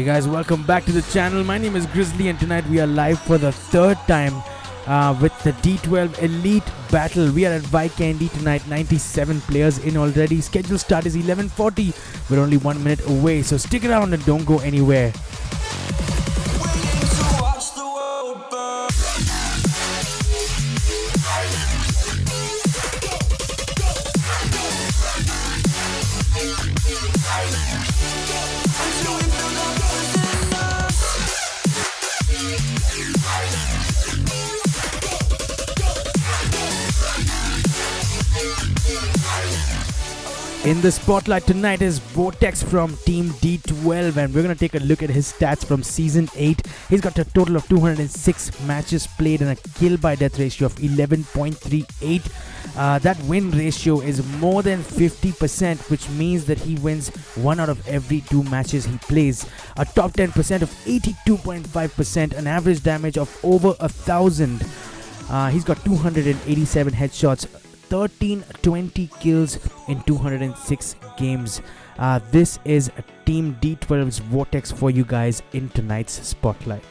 Hey guys, welcome back to the channel. My name is Grizzly and tonight we are live for the third time with the D12 Elite Battle. We are at Vikendi tonight, 97 players in already. Scheduled start is 11:40. We're only 1 minute away, so stick around and don't go anywhere. In the spotlight tonight is Vortex from Team D12, and we're going to take a look at his stats from Season 8. He's got a total of 206 matches played and a kill by death ratio of 11.38. That win ratio is more than 50%, which means that he wins 1 out of every 2 matches he plays. A top 10% of 82.5%, an average damage of over 1,000. He's got 287 headshots, 1320 kills in 206 games. This is Team D12's Vortex for you guys in tonight's spotlight.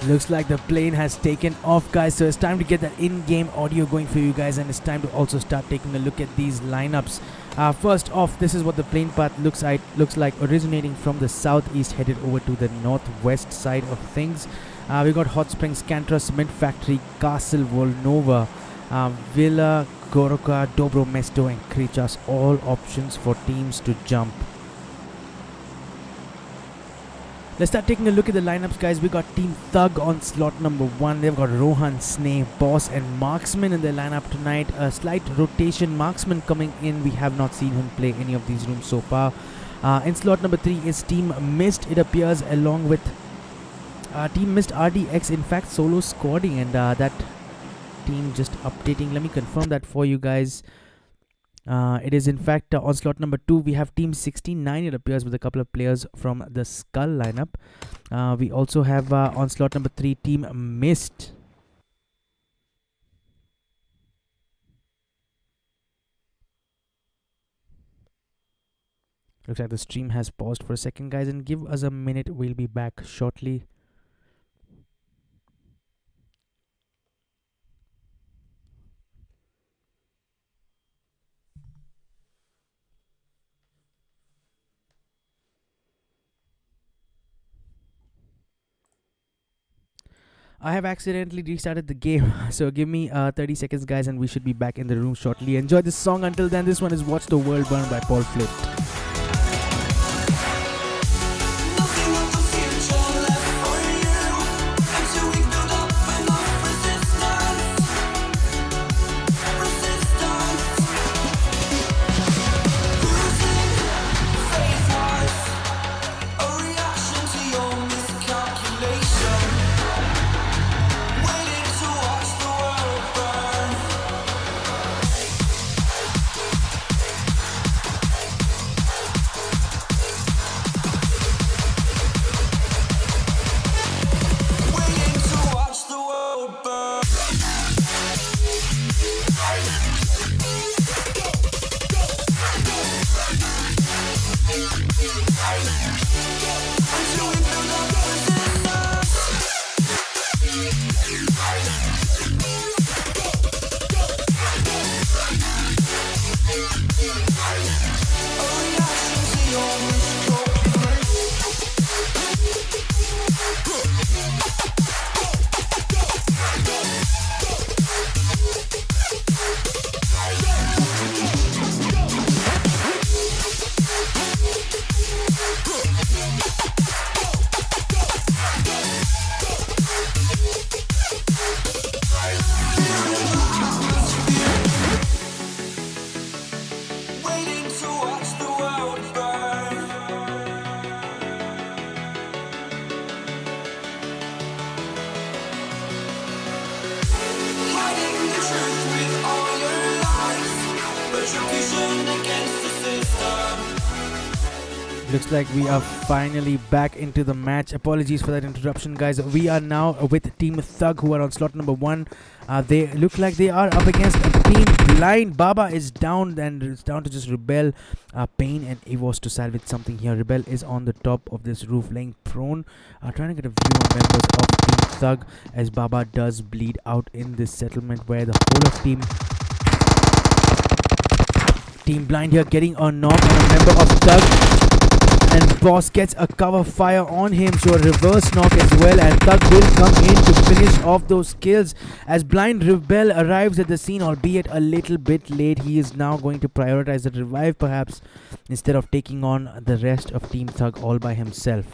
Looks like the plane has taken off, guys, so it's time to get that in-game audio going for you guys, and it's time to also start taking a look at these lineups. First off, this is what the plane path looks like, originating from the southeast, headed over to the northwest side of things. We got Hot Springs, Cantra, Cement Factory, Castle, Volnova, Villa, Goroka, Dobro Mesto, and Krichas, all options for teams to jump. Let's start taking a look at the lineups, guys. We got Team Thug on slot number 1. They've got Rohan, Sneh, Boss, and Marksman in their lineup tonight. A slight rotation. Marksman coming in. We have not seen him play any of these rooms so far. In slot number 3 is Team Mist, it appears, along with Team Mist RDX, in fact, solo squadding, and that team just updating. Let me confirm that for you guys. It is in fact on slot number 2 we have Team 69, it appears, with a couple of players from the Skull lineup. We also have on slot number 3 Team Mist. Looks like the stream has paused for a second, guys, and give us a minute, we'll be back shortly. I have accidentally restarted the game, so give me 30 seconds, guys, and we should be back in the room shortly. Enjoy this song. Until then, this one is Watch the World Burn by Paul Flit. Reaction Looks like we are finally back into the match. Apologies for that interruption, guys. We are now with Team Thug, who are on slot number 1. They look like they are up against Team Blind. Baba is down, and it's down to just Rebel, Pain, and Evos to salvage something here. Rebel is on the top of this roof, laying prone, trying to get a view on members of Team Thug, as Baba does bleed out in this settlement, where the whole of Team Blind here getting a knock on a member of Thug. And Boss gets a cover fire on him, so a reverse knock as well, and Thug will come in to finish off those kills as Blind Rebel arrives at the scene, albeit a little bit late. He is now going to prioritize the revive perhaps, instead of taking on the rest of Team Thug all by himself.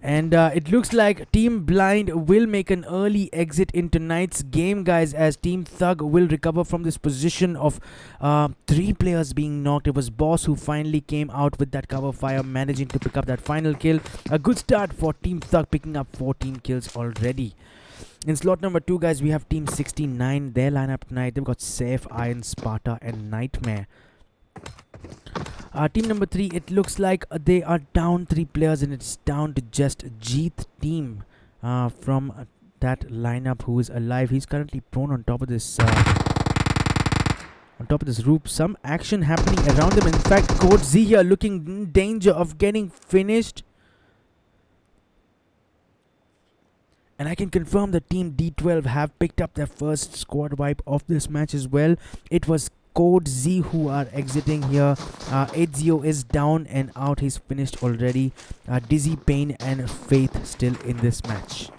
And it looks like Team Blind will make an early exit in tonight's game, guys, as Team Thug will recover from this position of 3 players being knocked. It was Boss who finally came out with that cover fire, managing to pick up that final kill. A good start for Team Thug, picking up 14 kills already. In slot number 2, guys, we have Team 69. Their lineup tonight, they've got Saif, Iron, Sparta, and Nightmare. Team number 3, it looks like they are down 3 players, and it's down to just Jeet team from that lineup who is alive. He's currently prone on top of this roof. Some action happening around him. In fact, Code Z here looking in danger of getting finished. And I can confirm that Team D12 have picked up their first squad wipe of this match as well. It was Code Z who are exiting here. 8-0 is down and out. He's finished already. Dizzy, Pain, and Faith still in this match.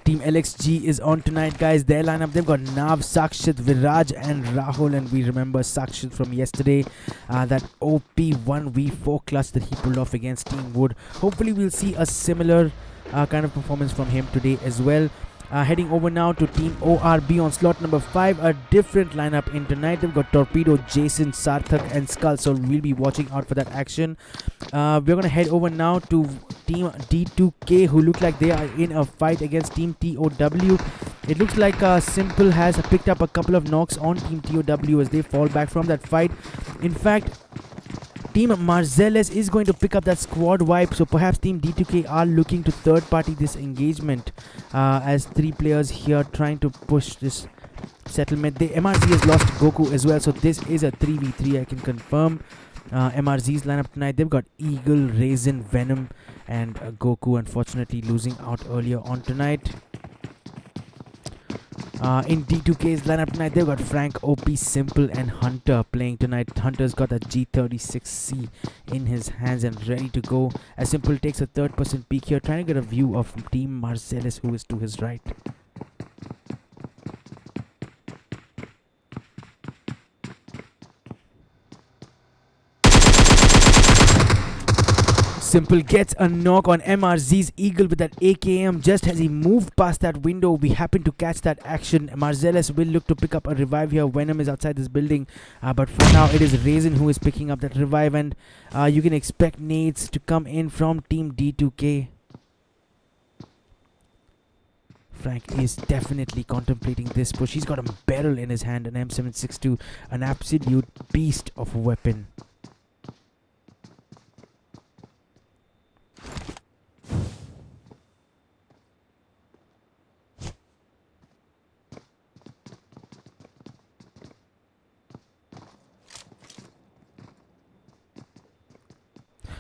Team LXG is on tonight, guys. Their lineup, they've got Nav, Sakshit, Viraj, and Rahul. And we remember Sakshit from yesterday. That OP 1v4 clutch that he pulled off against Team Wood. Hopefully we'll see a similar kind of performance from him today as well. Heading over now to Team ORB on slot number 5. A different lineup in tonight. They've got Torpedo, Jason, Sarthak, and Skull. So we'll be watching out for that action. We're going to head over now to Team D2K, who look like they are in a fight against Team TOW. It looks like Simple has picked up a couple of knocks on Team TOW as they fall back from that fight. In fact, Team Marzeles is going to pick up that squad wipe, so perhaps Team D2K are looking to third party this engagement as 3 players here trying to push this settlement. The MRZ has lost Goku as well, so this is a 3v3, I can confirm. MRZ's lineup tonight, they've got Eagle, Raisin, Venom, and Goku, unfortunately losing out earlier on tonight. In D2K's lineup tonight, they've got Frank, OP, Simple, and Hunter playing tonight. Hunter's got a G36C in his hands and ready to go, as Simple takes a third-person peek here, trying to get a view of Team Marcellus, who is to his right. Simple gets a knock on MRZ's Eagle with that AKM. Just as he moved past that window, we happen to catch that action. Marcellus will look to pick up a revive here. Venom is outside this building, but for now it is Raisin who is picking up that revive, and you can expect nades to come in from Team D2K. Frank is definitely contemplating this push. He's got a barrel in his hand, an M762, an absolute beast of a weapon.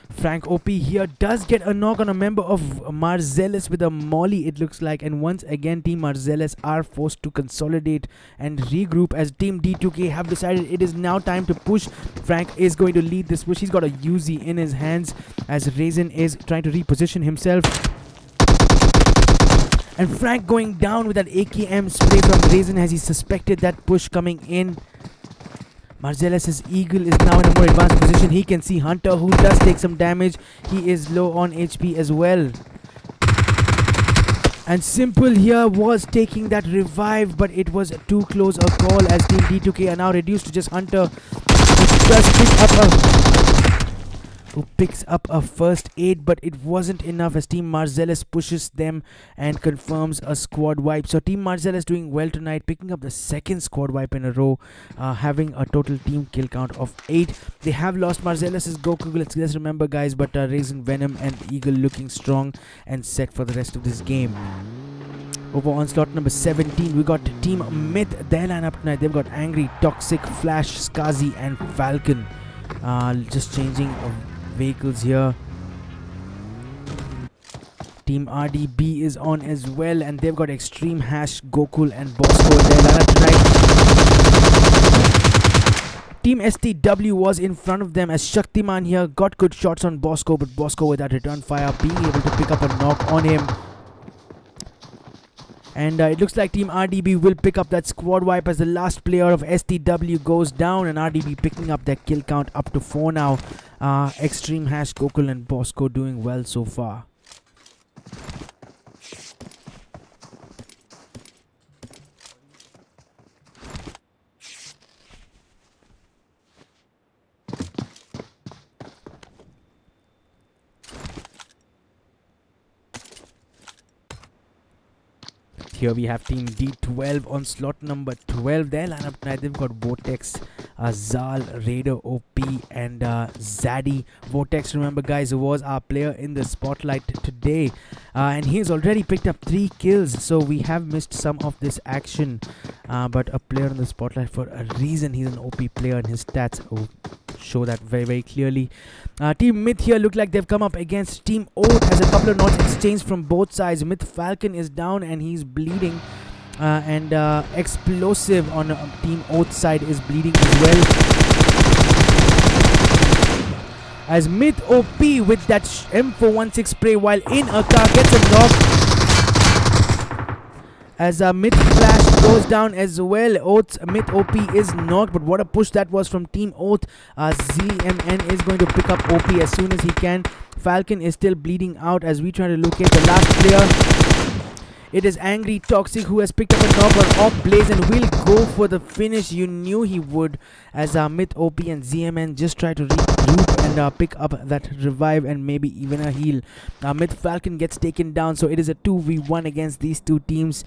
Frank OP here does get a knock on a member of Marcellus with a molly, it looks like, and once again Team Marcellus are forced to consolidate and regroup as Team D2K have decided it is now time to push. Frank is going to lead this push. He's got a Uzi in his hands as Raisin is trying to reposition himself. And Frank going down with that AKM spray from Raisin as he suspected that push coming in. Marcellus' Eagle is now in a more advanced position. He can see Hunter, who does take some damage. He is low on HP as well. And Simple here was taking that revive, but it was too close a call as Team D2K are now reduced to just Hunter. He does pick up who picks up a first aid, but it wasn't enough as Team Marcellus pushes them and confirms a squad wipe. So Team Marcellus doing well tonight, picking up the second squad wipe in a row, having a total team kill count of 8. They have lost Marcellus's Goku, let's remember guys, but Raisin, Venom and Eagle looking strong and set for the rest of this game. Over on slot number 17, we got Team Myth. Their lineup tonight, they've got Angry, Toxic, Flash, Skazi and Falcon. Just changing vehicles here. Team RDB is on as well, and they've got Extreme, Hash, Gokul and Bosco in their lineup tonight. Team STW was in front of them as Shaktiman here got good shots on Bosco, but Bosco with that return fire being able to pick up a knock on him. And it looks like Team RDB will pick up that squad wipe as the last player of STW goes down, and RDB picking up their kill count up to 4 now. Extreme, Hash, Gokul and Bosco doing well so far. Here we have Team D12 on slot number 12. Their lineup tonight, they've got Vortex, Zal, Raider OP and Zaddy. Vortex, remember guys, was our player in the spotlight today, and he's already picked up 3 kills, so we have missed some of this action, but a player in the spotlight for a reason. He's an OP player and his stats show that very clearly. Team Myth here look like they've come up against Team Oath as a couple of knots exchanged from both sides. Myth Falcon is down and he's bleeding, and Explosive on Team Oath side is bleeding as well, as Myth OP with that M416 spray while in a car gets a knock, as Myth Flash goes down as well. Oath's Myth OP is knocked, but what a push that was from Team Oath. ZMN is going to pick up OP as soon as he can. Falcon is still bleeding out as we try to locate the last player. It is Angry Toxic who has picked up a knock on Off Blaze and will go for the finish. You knew he would, as Myth OP and ZMN just try to regroup and pick up that revive and maybe even a heal. Myth Falcon gets taken down, so it is a 2v1 against these two teams.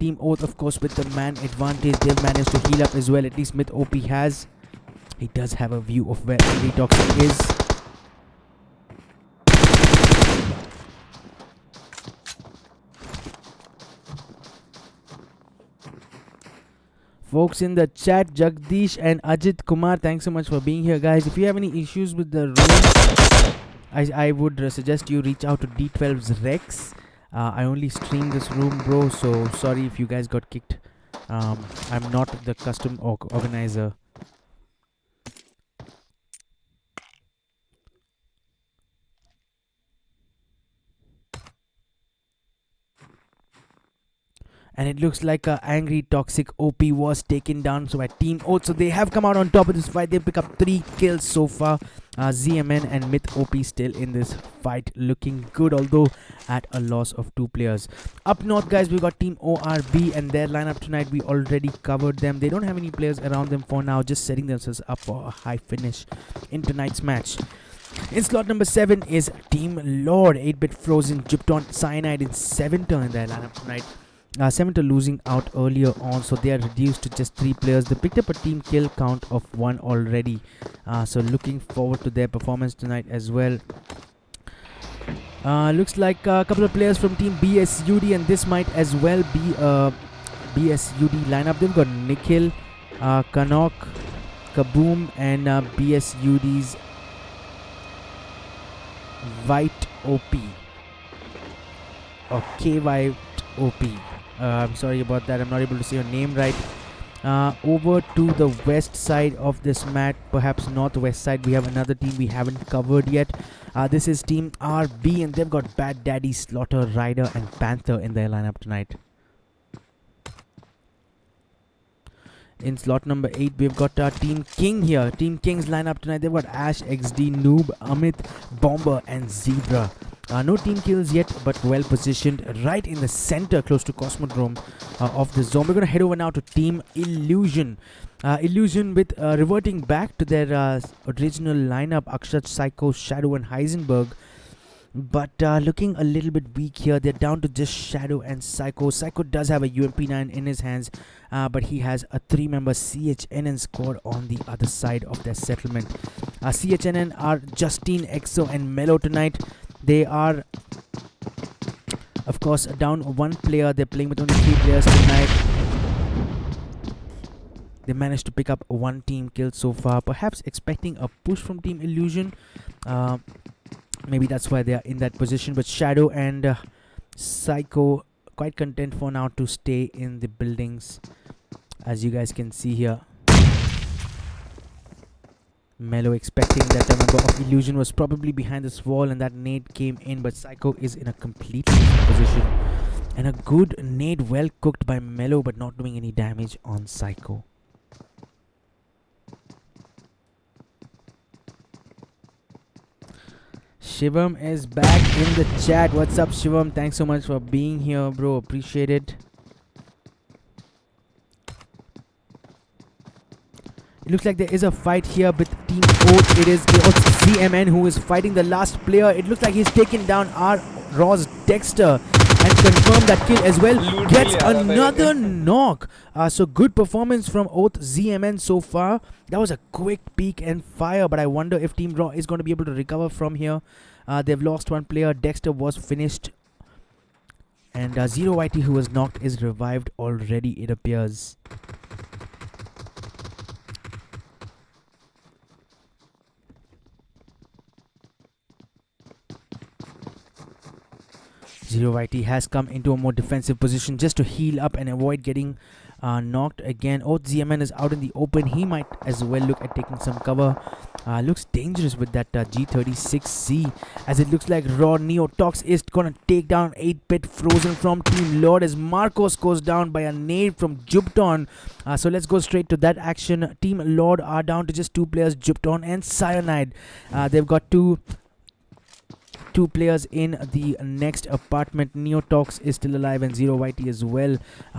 Team Oath, of course, with the man advantage, they've managed to heal up as well. At least Myth OP has. He does have a view of where Angry Toxic is. Folks in the chat, Jagdish and Ajit Kumar, thanks so much for being here, guys. If you have any issues with the room, I would suggest you reach out to D12's Rex. I only stream this room, bro, so sorry if you guys got kicked. I'm not the custom organizer. And it looks like Angry Toxic OP was taken down so by Team Oath. So they have come out on top of this fight. They pick up 3 kills so far. ZMN and Myth OP still in this fight, looking good, although at a loss of 2 players. Up north, guys, we got Team ORB and their lineup tonight. We already covered them. They don't have any players around them for now, just setting themselves up for a high finish in tonight's match. In slot number 7 is Team Lord. 8-bit Frozen, Gypton, Cyanide in 7 turn in their lineup tonight. 7 losing out earlier on, so they are reduced to just 3 players. They picked up a team kill count of 1 already, so looking forward to their performance tonight as well. Looks like a couple of players from Team BSUD, and this might as well be a BSUD lineup. They've got Nikhil, Kanok, Kaboom and BSUD's White OP or K White OP. I'm sorry about that, I'm not able to say your name right. Over to the west side of this map, perhaps northwest side, we have another team we haven't covered yet. This is Team RB, and they've got Bad Daddy, Slaughter, Rider and Panther in their lineup tonight. In slot number 8, we've got Team King here. Team King's lineup tonight, they've got Ash, XD, Noob, Amit, Bomber and Zebra. No team kills yet, but well positioned right in the center, close to Cosmodrome of the zone. We're going to head over now to Team Illusion. Illusion with reverting back to their original lineup, Akshat, Psycho, Shadow and Heisenberg. But looking a little bit weak here. They're down to just Shadow and Psycho. Psycho does have a UMP9 in his hands, but he has a 3-member CHNN squad on the other side of their settlement. CHNN are Justine, EXO and Mellow tonight. They are, of course, down one player. They're playing with only 3 players tonight. They managed to pick up 1 team kill so far. Perhaps expecting a push from Team Illusion. Maybe that's why they are in that position. But Shadow and Psycho quite content for now to stay in the buildings, as you guys can see here. Mellow expecting that a member of Illusion was probably behind this wall and that nade came in, but Psycho is in a completely different position. And a good nade, well cooked by Mellow, but not doing any damage on Psycho. Shivam is back in the chat. What's up, Shivam? Thanks so much for being here, bro. Appreciate it. It looks like there is a fight here with Team Oath. It is ZMN who is fighting the last player. It looks like he's taken down our Ross Dexter and confirmed that kill as well. Gets another knock. So good performance from Oath ZMN so far. That was a quick peek and fire, but I wonder if Team Raw is going to be able to recover from here. They've lost 1 player. Dexter was finished. And Zero YT, who was knocked, is revived already, it appears. Zero YT has come into a more defensive position just to heal up and avoid getting knocked again. Oath ZMN is out in the open. He might as well look at taking some cover. Looks dangerous with that G36C, as it looks like Raw Neotox is gonna take down 8-bit Frozen from Team Lord, as Marcos goes down by a nade from Jupton. So let's go straight to that action. Team Lord are down to just 2 players, Jupton and Cyanide. They've got two players in the next apartment. Neotox is still alive and Zero YT as well,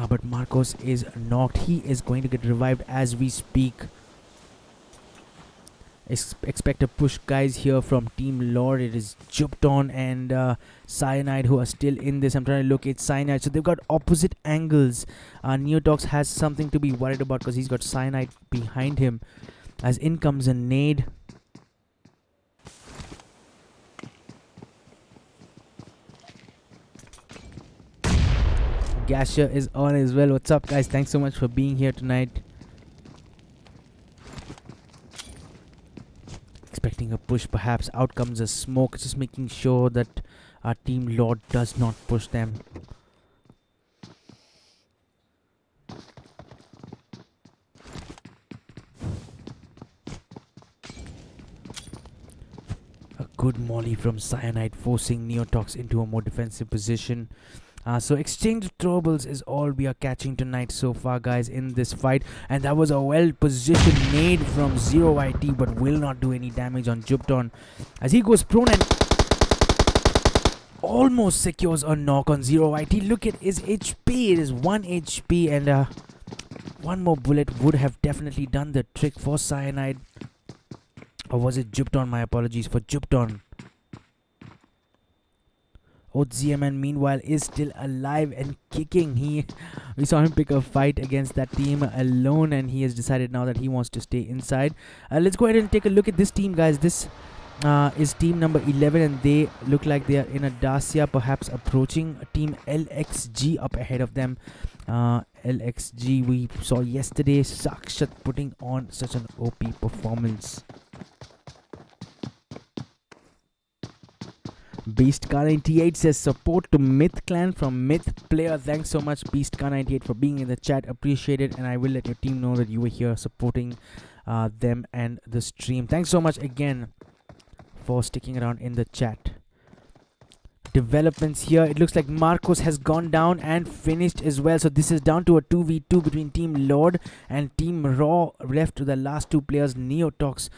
but Marcos is knocked. He is going to get revived as we speak. Expect a push, guys, here from Team Lord. It is Jupton and Cyanide who are still in this. I'm trying to locate Cyanide. So they've got opposite angles. Neotox has something to be worried about because he's got Cyanide behind him. As in comes a nade. Gasher is on as well. What's up, guys? Thanks so much for being here tonight. Expecting a push, perhaps. Out comes a smoke. Just making sure that our Team Lord does not push them. A good molly from Cyanide, forcing Neotox into a more defensive position. So exchange of throwables is all we are catching tonight so far, guys, in this fight. And that was a well-positioned nade from Zero YT, but will not do any damage on Jupton, as he goes prone and almost secures a knock on Zero YT. Look at his HP. It is 1 HP, and 1 more bullet would have definitely done the trick for Cyanide. Or was it Jupton? My apologies for Jupton. Oath ZMN, meanwhile, is still alive and kicking. We saw him pick a fight against that team alone, and he has decided now that he wants to stay inside. Let's go ahead and take a look at this team, guys. This is team number 11, and they look like they are in a Dacia, perhaps approaching Team LXG up ahead of them. LXG we saw yesterday. Sakshat putting on such an OP performance. BeastK98 says support to Myth Clan from Myth Player. Thanks so much, BeastK98, for being in the chat. Appreciate it, and I will let your team know that you were here supporting them and the stream. Thanks so much again for sticking around in the chat. Developments here. It looks like Marcos has gone down and finished as well. So this is down to a 2v2 between Team Lord and Team Raw. Left to the last 2 players, Neotox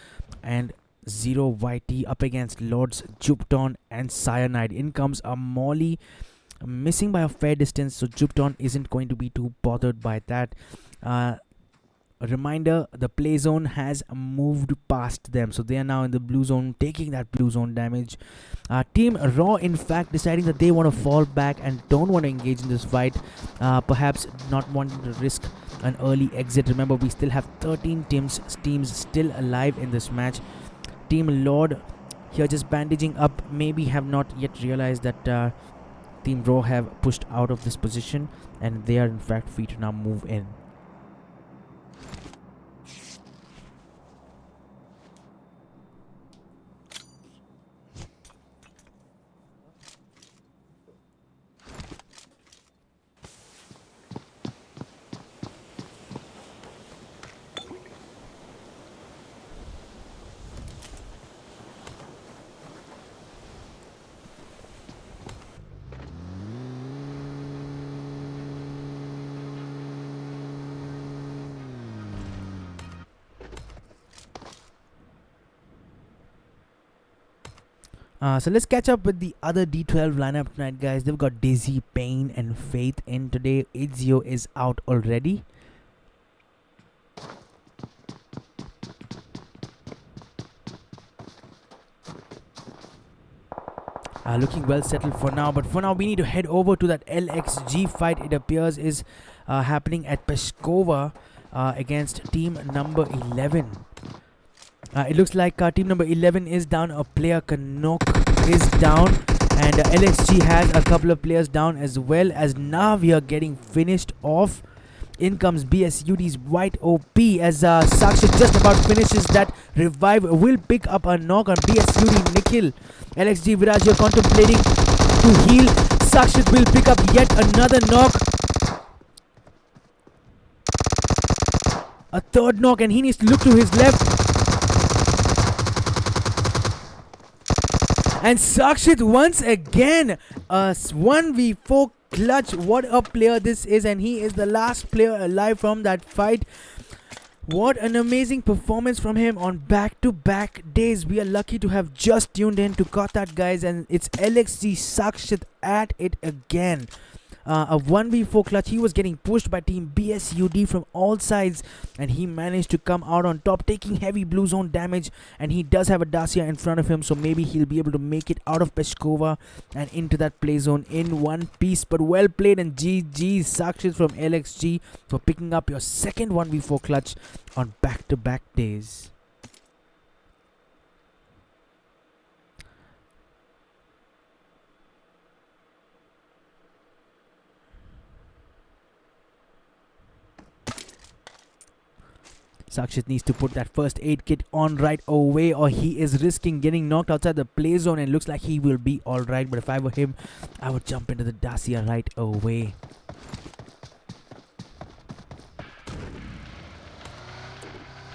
and 0 YT up against Lords, Jupton and Cyanide. In comes a Molly, missing by a fair distance, so Jupton isn't going to be too bothered by that. A reminder, the play zone has moved past them, so they are now in the blue zone, taking that blue zone damage. Team Raw, in fact, deciding that they want to fall back and don't want to engage in this fight, perhaps not wanting to risk an early exit. Remember, we still have 13 teams still alive in this match. Team Lord here just bandaging up, maybe have not yet realized that Team Raw have pushed out of this position, and they are in fact free to now move in. So let's catch up with the other D12 lineup tonight, guys. They've got Daisy, Pain and Faith in today. Ezio is out already. Looking well settled for now, but for now we need to head over to that LXG fight. It appears is happening at Peskova against team number 11. It looks like team number 11 is down. A player, Kanok, is down, and LXG has a couple of players down, as well as now we are getting finished off. In comes BSUD's White OP as Sakshit just about finishes that revive. Will pick up a knock on BSUD Nikhil. LXG Viraj here contemplating to heal. Sakshit will pick up yet another knock. A third knock, and he needs to look to his left. And Sakshit once again, a 1v4 clutch. What a player this is, and he is the last player alive from that fight. What an amazing performance from him on back-to-back days. We are lucky to have just tuned in to got that, guys, and it's LXG Sakshit at it again. A 1v4 clutch. He was getting pushed by team BSUD from all sides, and he managed to come out on top, taking heavy blue zone damage. And he does have a Dacia in front of him, so maybe he'll be able to make it out of Peskova and into that play zone in one piece. But well played, and GG Sakshit from LXG for picking up your second 1v4 clutch on back-to-back days. Sakshit needs to put that first aid kit on right away, or he is risking getting knocked outside the play zone, and looks like he will be alright. But if I were him, I would jump into the Dacia right away.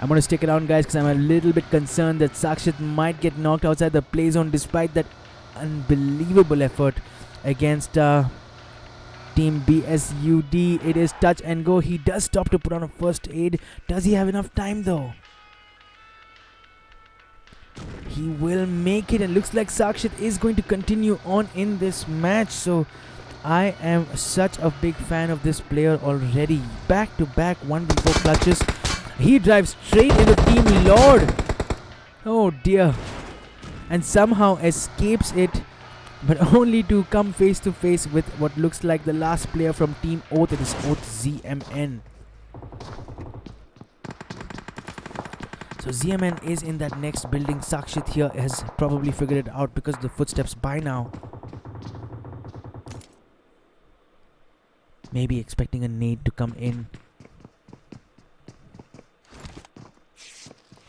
I'm going to stick around, guys, because I'm a little bit concerned that Sakshit might get knocked outside the play zone despite that unbelievable effort against team BSUD. It is touch and go. He does stop to put on a first aid. Does he have enough time though? He will make it, and looks like Sakshit is going to continue on in this match. So I am such a big fan of this player already. Back to back 1v4 clutches. He drives straight into Team Lord. Oh dear. And somehow escapes it, but only to come face to face with what looks like the last player from Team Oath. It is Oath ZMN. So ZMN is in that next building. Sakshit here has probably figured it out because of the footsteps by now. Maybe expecting a nade to come in.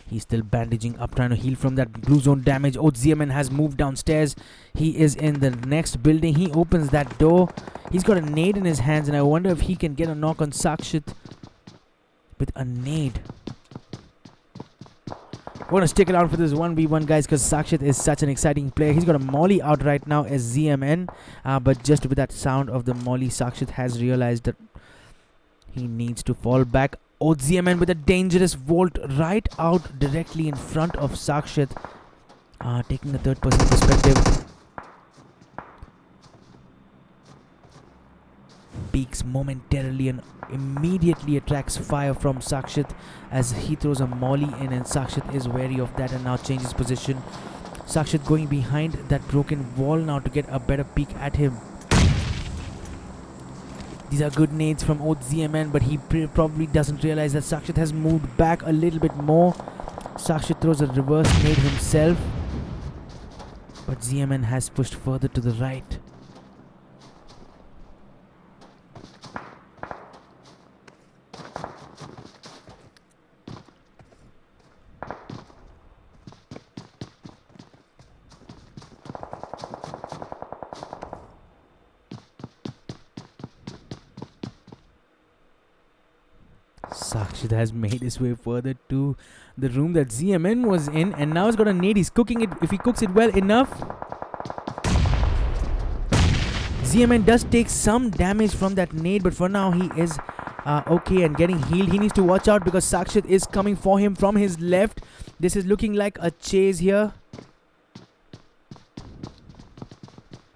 He's still bandaging up, trying to heal from that blue zone damage. Oath ZMN has moved downstairs. He is in the next building. He opens that door. He's got a nade in his hands, and I wonder if he can get a knock on Sakshit with a nade. We're going to stick around for this 1v1, guys, because Sakshit is such an exciting player. He's got a Molly out right now as ZMN, but just with that sound of the Molly, Sakshit has realized that he needs to fall back. OZMN with a dangerous volt right out directly in front of Sakshit. Taking the third person perspective. Peaks momentarily and immediately attracts fire from Sakshit as he throws a molly in, and Sakshit is wary of that and now changes position. Sakshit going behind that broken wall now to get a better peek at him. These are good nades from OZMN, but he probably doesn't realize that Sakshit has moved back a little bit more. Sakshit throws a reverse nade himself, but ZMN has pushed further to the right. Sakshit has made his way further to the room that ZMN was in, and now he's got a nade. He's cooking it. If he cooks it well enough, ZMN does take some damage from that nade, but for now he is okay and getting healed. He needs to watch out because Sakshit is coming for him from his left. This is looking like a chase here.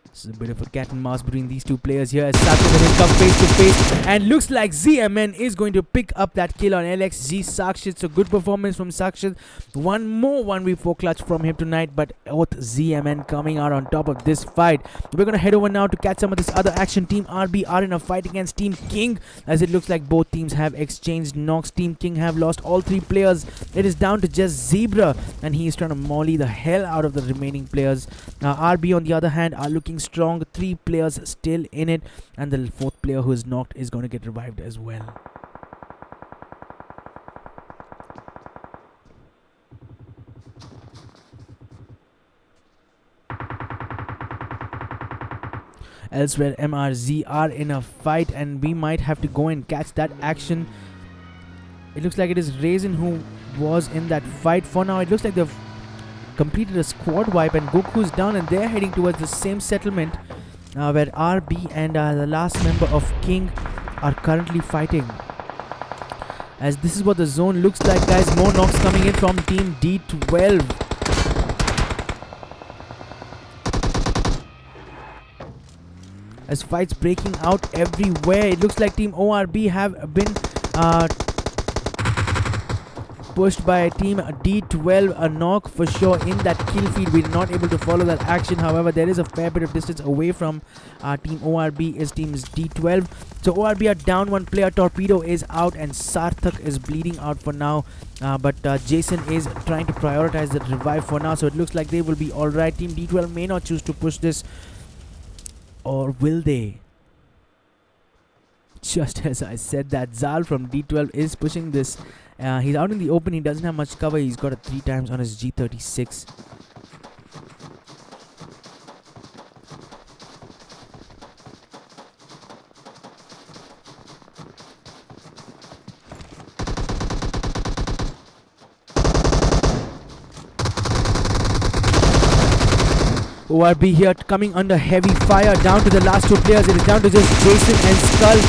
This is a bit of a cat and mouse between these two players here as Sakshit and him come face to face, and looks like ZMN is going to pick up that kill on LXG Sakshit. So good performance from Sakshit. One more 1v4 clutch from him tonight, but with ZMN coming out on top of this fight. We're going to head over now to catch some of this other action. Team RB are in a fight against Team King, as it looks like both teams have exchanged knocks. Team King have lost all 3 players. It is down to just Zebra, and he is trying to molly the hell out of the remaining players. RB on the other hand are looking strong. 3 players still in it, and the 4th player who is knocked is going to get revived as well. Elsewhere, MRZ are in a fight, and we might have to go and catch that action. It looks like it is Raisin who was in that fight. For now, it looks like they've completed a squad wipe, and Goku's down, and they're heading towards the same settlement where RB and the last member of King are currently fighting. As this is what the zone looks like, guys. More knocks coming in from Team D12. As fights breaking out everywhere. It looks like Team ORB have been pushed by Team D12, a knock for sure in that kill feed. We're not able to follow that action. However, there is a fair bit of distance away from Team ORB is Teams D12. So ORB are down 1 player. Torpedo is out, and Sarthak is bleeding out for now. But Jason is trying to prioritize the revive for now. So it looks like they will be alright. Team D12 may not choose to push this. Or will they? Just as I said that, Zal from D12 is pushing this. He's out in the open. He doesn't have much cover. He's got it 3 times on his G36. ORB here coming under heavy fire. Down to the last 2 players. It is down to just Jason and Skull.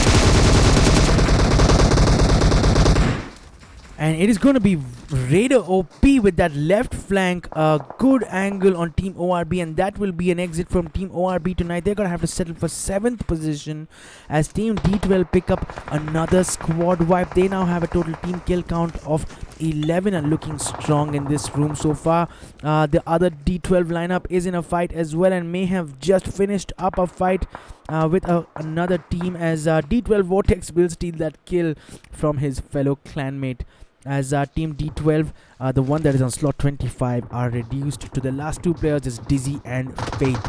And it is going to be Raider OP with that left flank. A good angle on Team ORB, and that will be an exit from Team ORB tonight. They're going to have to settle for 7th position as Team D12 pick up another squad wipe. They now have a total team kill count of 11 and looking strong in this room so far. The other D12 lineup is in a fight as well and may have just finished up a fight with another team, as D12 Vortex will steal that kill from his fellow clanmate. As Team D12, the one that is on slot 25, are reduced to the last 2 players, is Dizzy and Faith.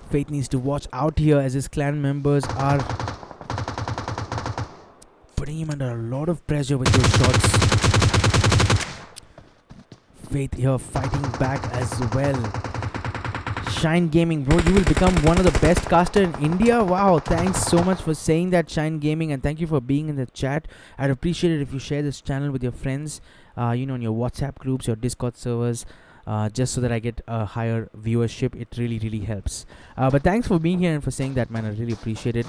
Faith needs to watch out here as his clan members are putting him under a lot of pressure with those shots. Faith here fighting back as well. Shine Gaming, bro, you will become one of the best caster in India. Wow, thanks so much for saying that, Shine Gaming, and thank you for being in the chat. I'd appreciate it if you share this channel with your friends, on your WhatsApp groups, your Discord servers, just so that I get a higher viewership. It really, really helps. But thanks for being here and for saying that, man. I really appreciate it.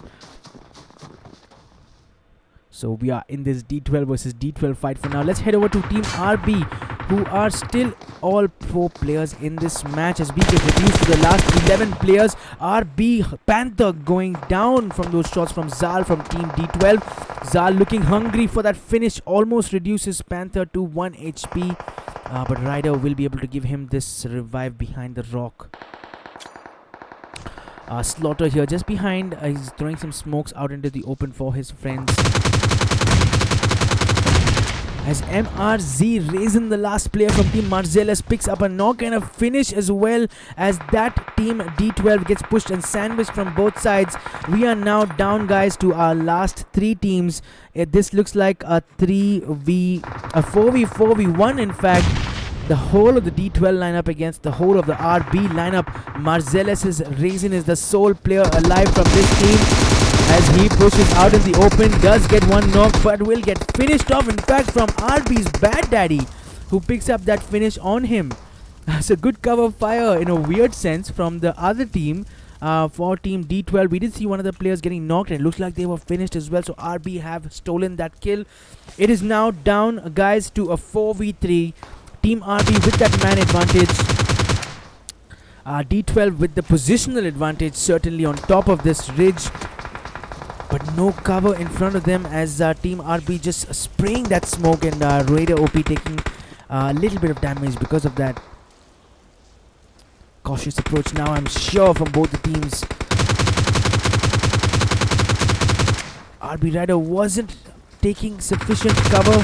So we are in this D12 versus D12 fight for now. Let's head over to Team RB, who are still all 4 players in this match as we get reduced to the last 11 players. RB Panther going down from those shots from Zal from Team D12. Zal looking hungry for that finish, almost reduces Panther to 1 HP. But Ryder will be able to give him this revive behind the rock. Slaughter here just behind. He's throwing some smokes out into the open for his friends. As MRZ Raisin, the last player from Team Marcellus, picks up a knock and a finish as well, as that Team D12 gets pushed and sandwiched from both sides. We are now down, guys, to our last 3 teams. This looks like a 4v4v1 in fact. The whole of the D12 lineup against the whole of the RB lineup. Marcellus' Raisin is the sole player alive from this team, as he pushes out in the open, does get one knock, but will get finished off, in fact, from RB's Bad Daddy, who picks up that finish on him. It's a good cover fire in a weird sense from the other team. For Team D12, we did see one of the players getting knocked, and it looks like they were finished as well, so RB have stolen that kill. It is now down, guys, to a 4v3. Team RB with that man advantage. D12 with the positional advantage, certainly on top of this ridge, but no cover in front of them, as Team RB just spraying that smoke, and Raider OP taking a little bit of damage because of that. Cautious approach now, I'm sure, from both the teams. RB Raider wasn't taking sufficient cover,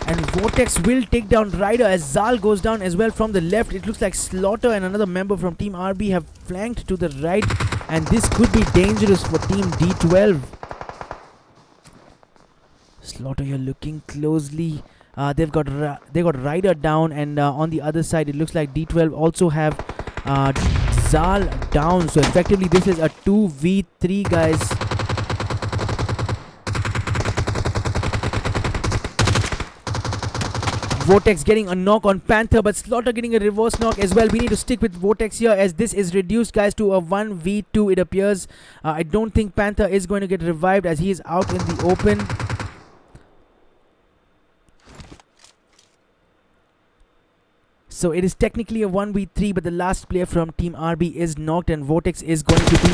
and Vortex will take down Ryder as Zal goes down as well from the left. It looks like Slaughter and another member from Team RB have flanked to the right, and this could be dangerous for Team D12. Slaughter here looking closely. They got Ryder down, and on the other side it looks like D12 also have Zal down. So effectively this is a 2v3, guys. Vortex getting a knock on Panther, but Slaughter getting a reverse knock as well. We need to stick with Vortex here, as this is reduced, guys, to a 1v2, it appears. I don't think Panther is going to get revived, as he is out in the open. So it is technically a 1v3, but the last player from Team RB is knocked, and Vortex is going to be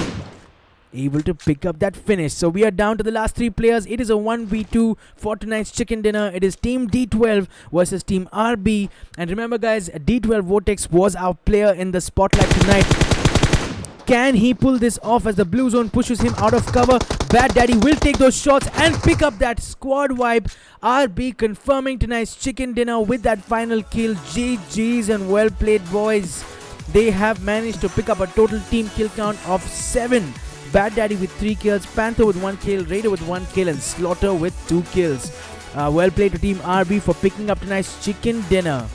able to pick up that finish. So we are down to the last 3 players. It is a 1v2 for tonight's chicken dinner. It is Team D12 versus Team RB. And remember, guys, D12 Vortex was our player in the spotlight tonight. Can he pull this off as the blue zone pushes him out of cover? Bad Daddy will take those shots and pick up that squad wipe. RB confirming tonight's chicken dinner with that final kill. GG's and well played, boys. They have managed to pick up a total team kill count of 7. Bad Daddy with 3 kills, Panther with 1 kill, Raider with 1 kill, and Slaughter with 2 kills. Well played to Team RB for picking up tonight's chicken dinner.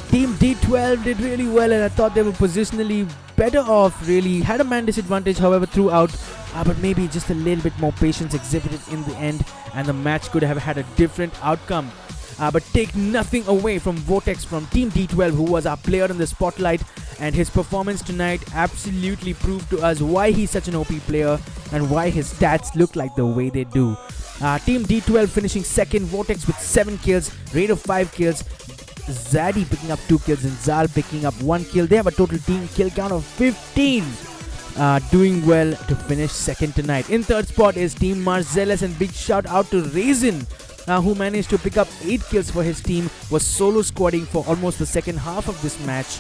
Team D12 did really well, and I thought they were positionally better off, really. Had a man disadvantage, however, throughout, but maybe just a little bit more patience exhibited in the end, and the match could have had a different outcome. But take nothing away from Vortex from Team D12, who was our player in the spotlight, and his performance tonight absolutely proved to us why he's such an OP player and why his stats look like the way they do. Team D12 finishing second, Vortex with 7 kills, Raider 5 kills, Zaddy picking up 2 kills, and Zal picking up 1 kill. They have a total team kill count of 15. Doing well to finish second tonight. In third spot is Team Marcellus, and big shout out to Raisin, who managed to pick up 8 kills for his team, was solo squadding for almost the second half of this match,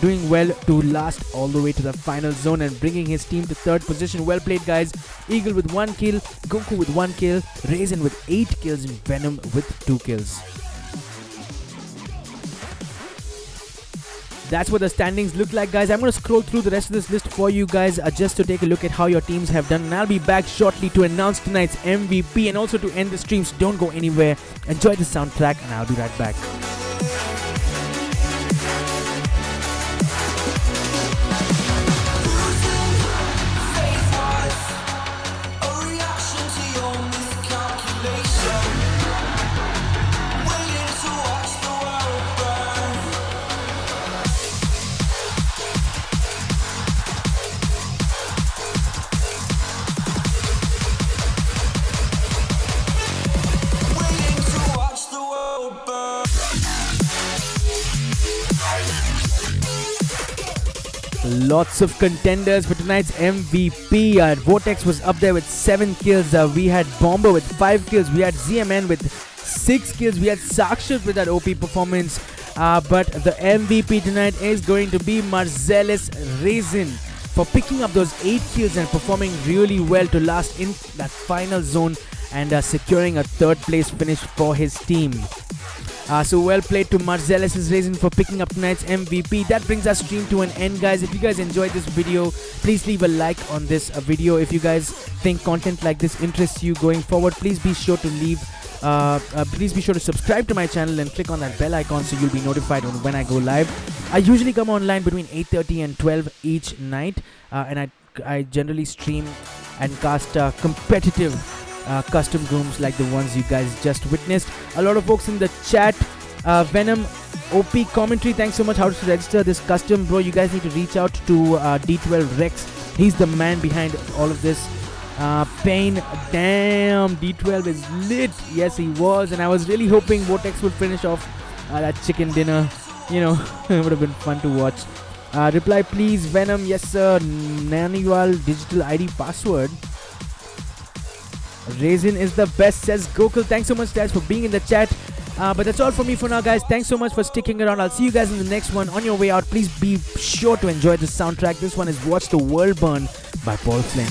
doing well to last all the way to the final zone and bringing his team to third position. Well played, guys. Eagle with 1 kill, Goku with 1 kill, Raisin with 8 kills, and Venom with 2 kills. That's what the standings look like, guys. I'm going to scroll through the rest of this list for you guys, just to take a look at how your teams have done. And I'll be back shortly to announce tonight's MVP and also to end the stream. So don't go anywhere. Enjoy the soundtrack, and I'll be right back. lots of contenders for tonight's MVP. Vortex was up there with 7 kills. We had Bomber with 5 kills. We had ZMN with 6 kills. We had Sakshit with that OP performance. But the MVP tonight is going to be Marcellus Raisin for picking up those 8 kills and performing really well to last in that final zone and securing a 3rd place finish for his team. So well played to Marcellus Raisin for picking up tonight's MVP. That brings our stream to an end, guys. If you guys enjoyed this video, please leave a like on this video. If you guys think content like this interests you going forward, please be sure to subscribe to my channel and click on that bell icon so you'll be notified when I go live. I usually come online between 8:30 and 12 each night, and I generally stream and cast competitive custom rooms like the ones you guys just witnessed. A lot of folks in the chat. Venom OP commentary, thanks so much. How to register this custom, bro? You guys need to reach out to D12 Rex. He's the man behind all of this. Pain, damn, D12 is lit. Yes, he was, and I was really hoping Vortex would finish off that chicken dinner. You know, it would have been fun to watch. Reply please, Venom. Yes sir. Naniwal digital ID password. Raisin is the best, says Gokul. Thanks so much, guys, for being in the chat. But that's all from me for now, guys. Thanks so much for sticking around. I'll see you guys in the next one. On your way out, please be sure to enjoy the soundtrack. This one is Watch the World Burn by Paul Flynn.